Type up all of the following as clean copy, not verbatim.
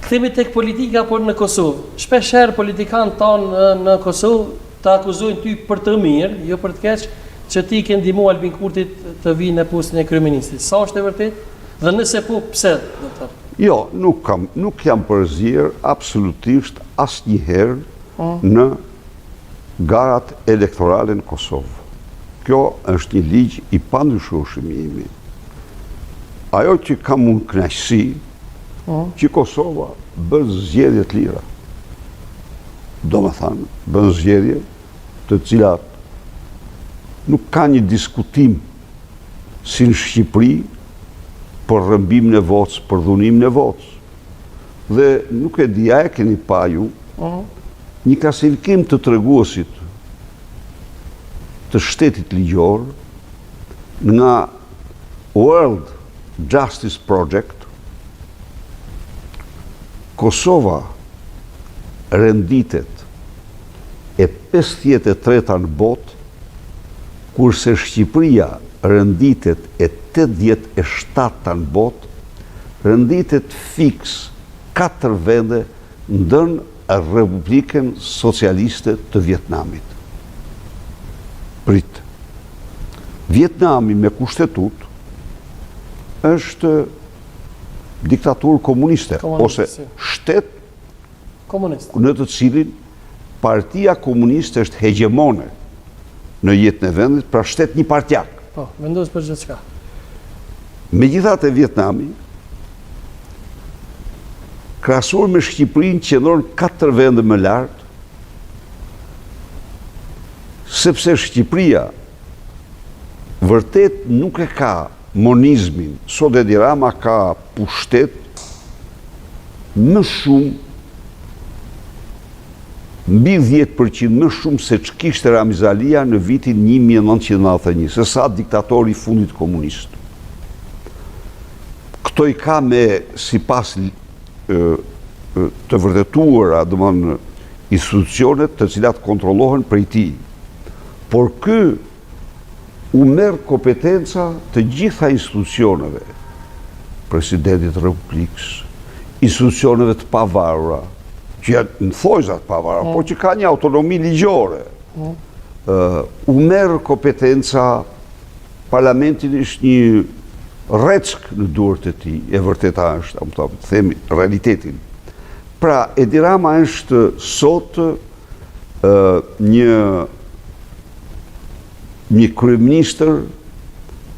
Kthehemi tek politika por në Kosovë. Shpeshherë politikanët tanë në Kosovë të akuzojnë ty për të mirë, jo për të keq, që ti ke ndihmuar Albin Kurtit të vinë në postën e kryeministit. Sa është e vërtet? Dhe nëse po, pse, doktor? Jo, nuk jam përzier absolutisht asnjëherë në garat elektorale në Kosovë. Kjo është një ligj i pandryshueshëm i imi. Ajo që kam unë kënaqësi, që Kosova bën zgjedhje të lira. Do me thënë, bën zgjedhje të cilat nuk ka një diskutim si në Shqipëri për rrëmbimin e votës, për dhunimin e votës. Dhe nuk e di, a e keni pa ju, një klasifikim të treguesit të shtetit ligjor nga World Justice Project. Kosova renditet e 53 në botë, kurse Shqipëria renditet e 87 në botë, renditet fiks 4 vende ndën Republikën Socialiste të Vietnamit. Prit. Vietnami me kushtetut është diktaturë komuniste, ose shtet në të cilin partia komuniste është hegemone në jetën e vendit, pra shtet një partjak. Po, vendos për gjithçka. Megjithatë Vietnami, krahasuar me Shqipërinë, qëndron 4 vende më lart, sepse Shqipëria vërtet nuk e ka monizmin. Sot Edi Rama ka pushtet më shumë, mbi 10% më shumë se që kishte Ramizalia në vitin 1991, se sa diktatori i fundit komunist. Këto i ka me sipas të vërtetuara, domethënë institucionet të cilat kontrollohen prej tij. Por ky u merr kompetenca të gjitha institucioneve, presidentit të Republikës, institucioneve të pavarura, që janë në thojza të pavarura, por që ka një autonomi ligjore. U merr kompetenca, parlamentin është një rreck në duart e tij, e vërteta është, të themi realitetin. Pra, Edi Rama është sot një kryeministër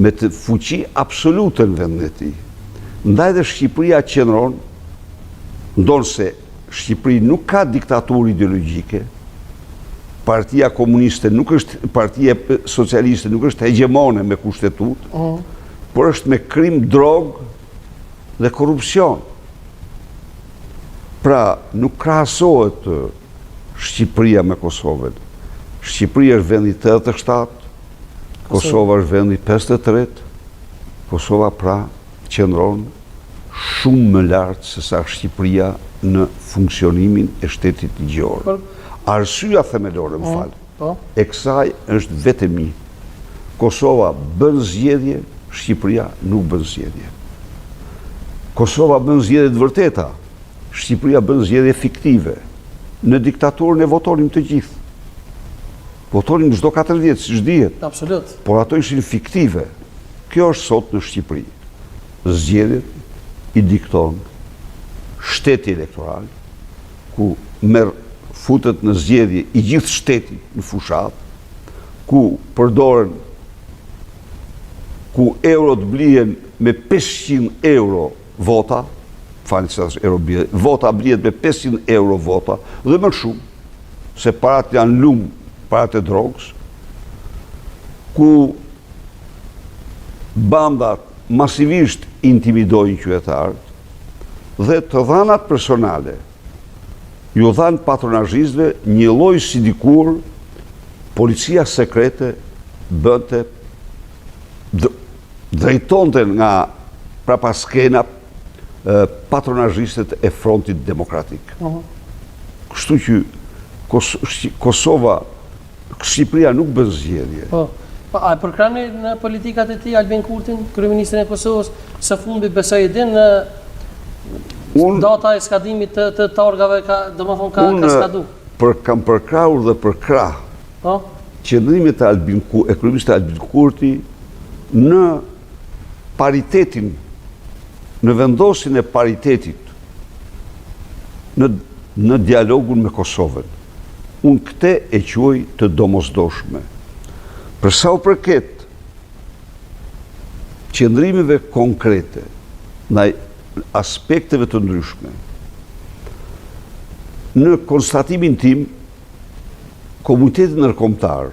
me të fuqi absolute në vendin e tij. Ndaj dhe Shqipëria qëndron, ndonse Shqipëri nuk ka diktaturë ideologjike, partia komuniste nuk është, partia socialiste nuk është hegemone me kushtetut, por është me krim, drogë dhe korrupsion. Pra, nuk krahasohet Shqipëria me Kosovën. Shqipëria është vendi 87, Kosova është vendi 53, Kosova pra qëndron shumë më lartë se sa Shqipëria në funksionimin e shtetit ligjor. Arsyeja themelore, më fal, e kësaj është vetëm një. Kosova bën zgjedhje, Shqipëria nuk bën zgjedhje. Kosova bën zgjedhje të vërteta, Shqipëria bën zgjedhje fiktive. Në diktaturën e votonim të gjithë. Votonim çdo 4 vjet, siç dihet. Absolut. Por ato ishin fiktive. Kjo është sot në Shqipëri. Zgjedhjet i dikton shteti elektoral, ku futet në zgjedhje i gjithë shteti në fushat, ku përdoren, ku eurot blihen me 500 euro vota, vota blihet me 500 euro vota, dhe më shumë, se parat janë lumë, parat e drogës, ku bandat masivisht intimidojnë qytetarët, dhe të dhanat personale ju dhanë patronazhistëve një lloj si dikur policia sekrete bënte drejtonte nga prapaskena patronazhistët e Frontit Demokratik. Kështu që Kosova, Shqipëria nuk bën zgjedhje. A përkrani në politikat e tij Albin Kurtin, kryeministrin e Kosovës, së fundi besoj edhe Data e skadimit të targave domethënë ka skadu. Kam përkrahur dhe përkrah Po? qëndrimet e ekonomistë e Albin Kurti në paritetin, në vendosin e paritetit në dialogun me Kosovën. Unë këte e quaj të domosdoshme. Për sa u përket qëndrimeve konkrete në aspekteve të ndryshme, në konstatimin tim, komunitetin ndërkombëtar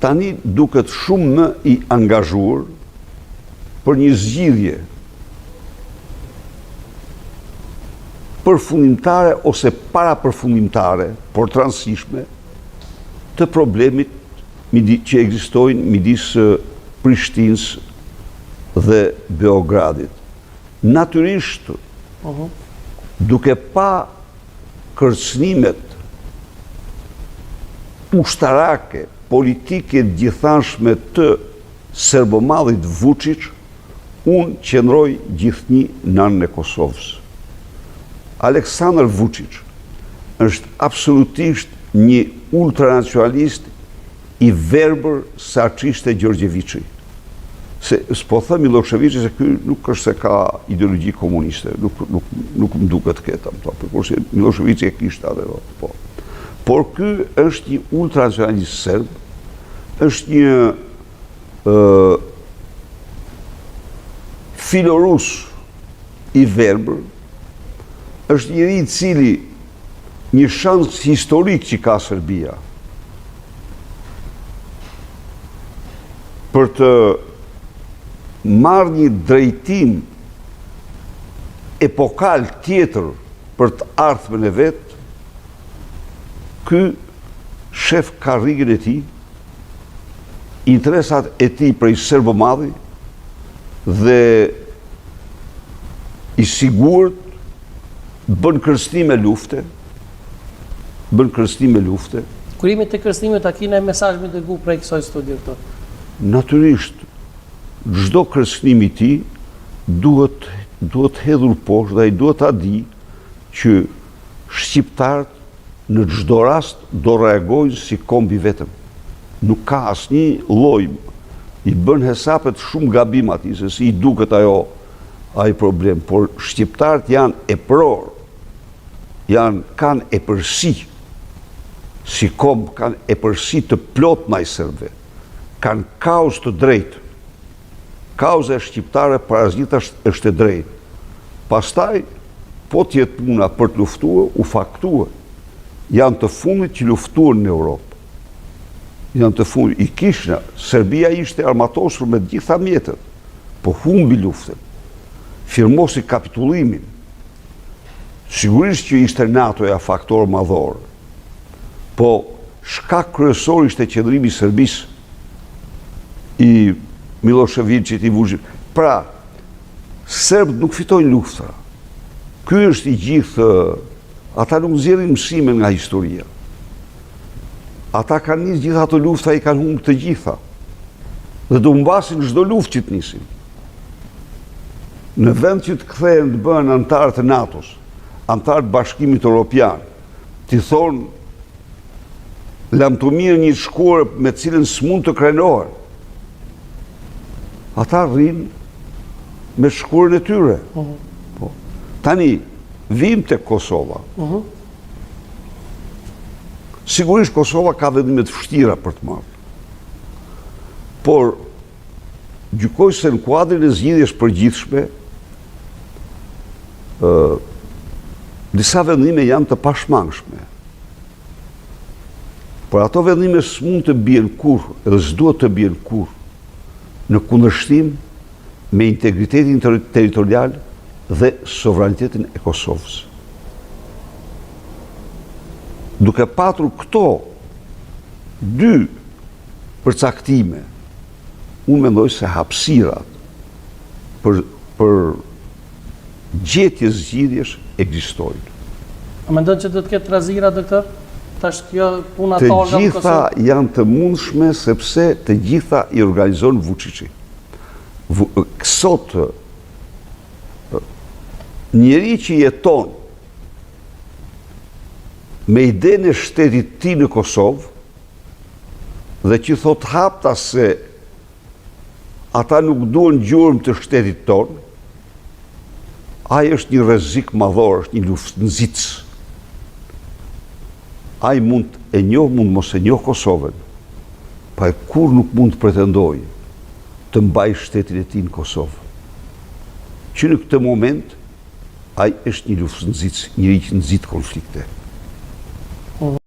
tani duket shumë më i angazhuar për një zgjidhje përfundimtare ose parapërfundimtare, por të rëndësishme, të problemit që ekzistojnë midis Prishtinës dhe Beogradit. Natyrisht, duke pa kërcënimet ushtarake, politike gjithanshme të serbomallit Vučić, unë qëndroj gjithnjë në anën e Kosovës. Aleksandar Vučić është absolutisht një ultranacionalist i verbër sa ç'ishte Gjorgjeviçi. Se s'po thë Miloševići se ky nuk është se ka ideologji komuniste, nuk më duket ketë, përkurse Miloševići e kishte atë, po. Por ky është një ultranacionalist serb, është një filorus i verbër, është njëri i cili një shans historik që ka Serbia për të marrë një drejtim epokal tjetër për të ardhmen e vetë, ky shef karrigën e tij, interesat e tij prej serbomadhi dhe i sigurt bën kërcënim me lufte, Kurimi të kërcënimit a kina e mesazh me dërgu prej kësaj studio këto? Natyrisht, çdo kërcënim i tij duhet hedhur poshtë dhe ai duhet ta di që shqiptarët në çdo rast do reagojnë si kombi vetëm. Nuk ka asnjë lloj, i bën hesapet shumë gabim atij se si i duket ai problem, por shqiptarët janë epror, kanë epërsi, si komb kanë epërsi të plot ndaj serbëve, kanë kauz të drejtë. Kauza e shqiptare parazitash është e drejtë. Pastaj, po t'jetë puna për të luftuar, u faktuar. Janë të fundit që luftuan në Europë. Janë të fundit. I kishna, Serbia ishte armatosur me gjitha mjetët, po humbi luftën. Firmosi kapitullimin. Sigurisht që ishte NATO-ja faktor madhor, po shkak kryesor ishte qëndrimi i Serbisë i Miloševićit, i Vučićit. Pra, serbët nuk fitojnë lufta. Ky është i gjithë, ata nuk nxjerrin mësime nga historia. Ata kanë nisë gjitha ato lufta, i kanë humbur të gjitha. Dhe do mbasin çdo luftë që të nisin. Në vend që të kthehen të bëhen antarë të NATO-s, antarë të Bashkimit Evropian, t'i thonë lam të mirë një shkuar me cilën s'mund të krenohen. Ata rrinë me shkurën e tyre. Tani, vim të Kosova. Sigurisht Kosova ka vendime të vështira për të marrë. Por, gjykoj se në kuadrin e zgjidhjes përgjithshme, disa vendime janë të pashmangshme. Por ato vendime s'mund të bien kurrë, edhe s'duhet të bien kurrë, në kundërshtim me integritetin territorial dhe sovranitetin e Kosovës. Duke patur këto dy përcaktime, unë mendoj se hapësirat për gjetje zgjidhjesh ekzistojnë. A mendon që do të ketë trazira, doktor? Tash kjo puna të gjitha janë të mundshme sepse të gjitha i organizon Vučići. Sot njeri që jeton me idenë e shtetit ti në Kosovë dhe që thot hapta se ata nuk duan gjurmë të shtetit tonë, ai është një rrezik madhor, është një luftënëzitës. Ai mund e njoh, mund mos e njoh Kosovën, pa e kur nuk mund të pretendojë të mbaj shtetin e tij në Kosovë. Që në këtë moment, ai është një luftënëzitës, njëri që nxit konflikte.